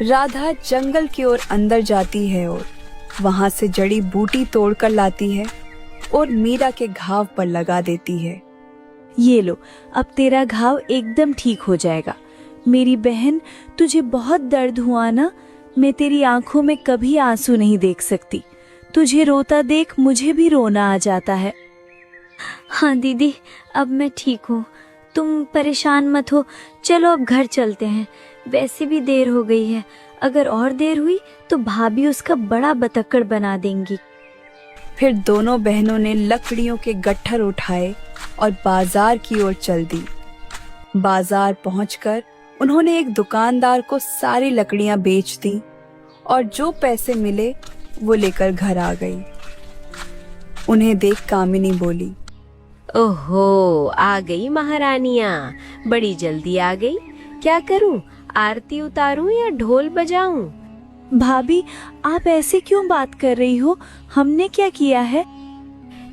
राधा जंगल की ओर अंदर जाती है और वहां से जड़ी बूटी तोड़कर लाती है और मीरा के घाव पर लगा देती है। ये लो, अब तेरा घाव एकदम ठीक हो जाएगा। मेरी बहन, तुझे बहुत दर्द हुआ ना? मैं तेरी आंखों में कभी आंसू नहीं देख सकती। तुझे रोता देख मुझे भी रोना आ जाता है। हाँ दीदी, अब मैं ठीक हूँ। तुम परेशान मत हो, चलो अब घर चलते हैं। वैसे भी देर हो गई है, अगर और देर हुई तो भाभी उसका बड़ा बतक्कड़ बना देंगी। फिर दोनों बहनों ने लकड़ियों के गट्ठर उठाए और बाजार की ओर चल दी। बाजार पहुंचकर उन्होंने एक दुकानदार को सारी लकड़ियां बेच दी और जो पैसे मिले वो लेकर घर आ गई। उन्हें देख कामिनी बोली, ओहो, आ गई महारानियाँ, बड़ी जल्दी आ गई। क्या करूं, आरती उतारूं या ढोल बजाऊं? भाभी, आप ऐसे क्यों बात कर रही हो? हमने क्या किया है?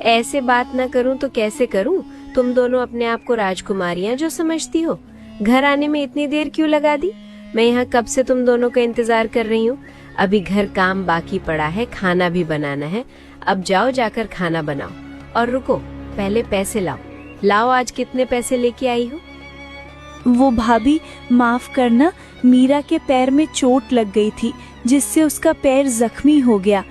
ऐसे बात न करूं तो कैसे करूं? तुम दोनों अपने आप को राजकुमारियां जो समझती हो। घर आने में इतनी देर क्यों लगा दी? मैं यहाँ कब से तुम दोनों का इंतजार कर रही हूँ। अभी घर काम बाकी पड़ा है, खाना भी बनाना है। अब जाओ, जाकर खाना बनाओ। और रुको, पहले पैसे लाओ। लाओ, आज कितने पैसे लेके आई हो? वो भाभी, माफ करना, मीरा के पैर में चोट लग गई थी जिससे उसका पैर जख्मी हो गया,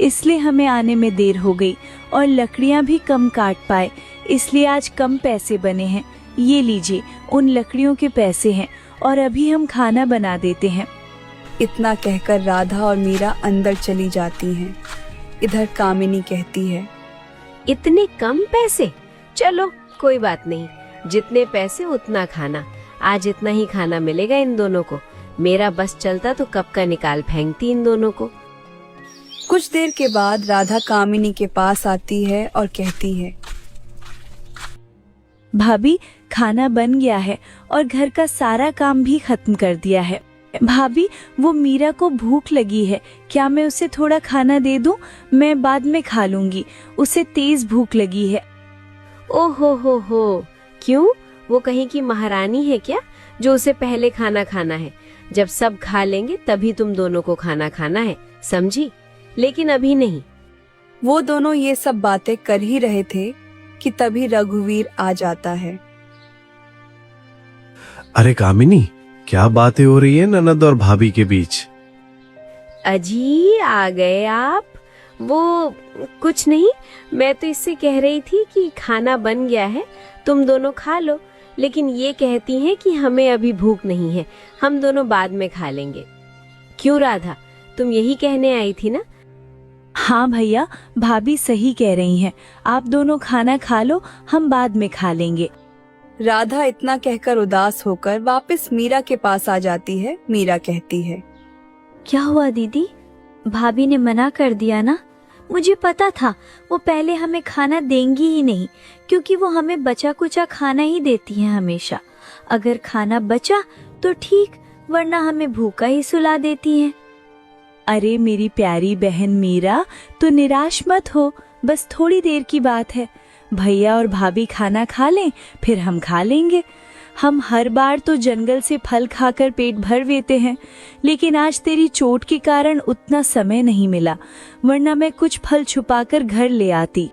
इसलिए हमें आने में देर हो गई और लकड़ियां भी कम काट पाए, इसलिए आज कम पैसे बने हैं। ये लीजिए, उन लकड़ियों के पैसे हैं और अभी हम खाना बना देते हैं। इतना कहकर राधा और मीरा अंदर चली जाती हैं। इधर कामिनी कहती है, इतने कम पैसे? चलो कोई बात नहीं, जितने पैसे उतना खाना। आज इतना ही खाना मिलेगा इन दोनों को। मेरा बस चलता तो कब का निकाल फेंकती इन दोनों को। कुछ देर के बाद राधा कामिनी के पास आती है और कहती है, भाभी, खाना बन गया है और घर का सारा काम भी खत्म कर दिया है। भाभी, वो मीरा को भूख लगी है, क्या मैं उसे थोड़ा खाना दे दूं? मैं बाद में खा लूंगी, उसे तेज भूख लगी है। ओहो हो, क्यों? वो कहीं की महारानी है क्या जो उसे पहले खाना खाना है? जब सब खा लेंगे तभी तुम दोनों को खाना खाना है, समझी? लेकिन अभी नहीं। वो दोनों ये सब बातें कर ही रहे थे कि तभी रघुवीर आ जाता है। अरे कामिनी, क्या बातें हो रही है ननद और भाभी के बीच? अजी, आ गए आप? वो कुछ नहीं, मैं तो इससे कह रही थी कि खाना बन गया है, तुम दोनों खा लो। लेकिन ये कहती हैं कि हमें अभी भूख नहीं है, हम दोनों बाद में खा लेंगे। क्यों राधा, तुम यही कहने आई थी ना? हाँ भैया, भाभी सही कह रही हैं। आप दोनों खाना खा लो, हम बाद में खा लेंगे। राधा इतना कहकर उदास होकर वापस मीरा के पास आ जाती है। मीरा कहती है, क्या हुआ दीदी, भाभी ने मना कर दिया ना? मुझे पता था वो पहले हमें खाना देंगी ही नहीं, क्योंकि वो हमें बचा कुचा खाना ही देती हैं हमेशा। अगर खाना बचा तो ठीक, वरना हमें भूखा ही सुला देती हैं। अरे मेरी प्यारी बहन मीरा, तो निराश मत हो, बस थोड़ी देर की बात है। भैया और भाभी खाना खा लें, फिर हम खा लेंगे। हम हर बार तो जंगल से फल खाकर पेट भर लेते हैं, लेकिन आज तेरी चोट के कारण उतना समय नहीं मिला, वरना मैं कुछ फल छुपाकर घर ले आती।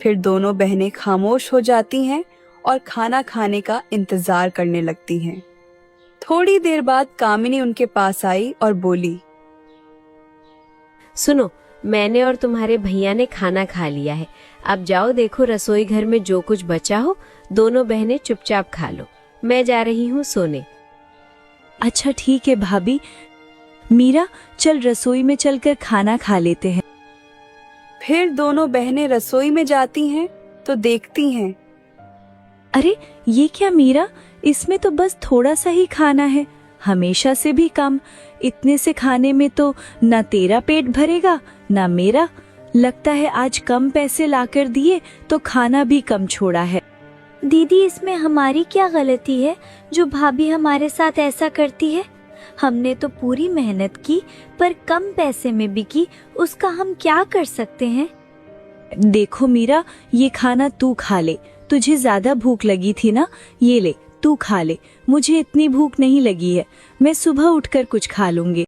फिर दोनों बहनें खामोश हो जाती हैं और खाना खाने का इंतजार करने लगती हैं। थोड़ी देर बाद कामिनी उनके पास आई और बोली, सुनो, मैंने और तुम्हारे भैया ने खाना खा लिया है। अब जाओ, देखो रसोई घर में जो कुछ बचा हो, दोनों बहनें चुपचाप खा लो। मैं जा रही हूँ सोने। अच्छा ठीक है भाभी। मीरा, चल रसोई में चलकर खाना खा लेते हैं। फिर दोनों बहनें रसोई में जाती हैं तो देखती हैं, अरे ये क्या मीरा, इसमें तो बस थोड़ा सा ही खाना है, हमेशा से भी कम। इतने से खाने में तो ना तेरा पेट भरेगा ना मेरा। लगता है आज कम पैसे लाकर दिए तो खाना भी कम छोड़ा है। दीदी, इसमें हमारी क्या गलती है जो भाभी हमारे साथ ऐसा करती है? हमने तो पूरी मेहनत की, पर कम पैसे में बिकी, उसका हम क्या कर सकते हैं? देखो मीरा, ये खाना तू खा ले, तुझे ज्यादा भूख लगी थी ना, ये ले तू खा ले, मुझे इतनी भूख नहीं लगी है, मैं सुबह उठकर कुछ खा लूंगी।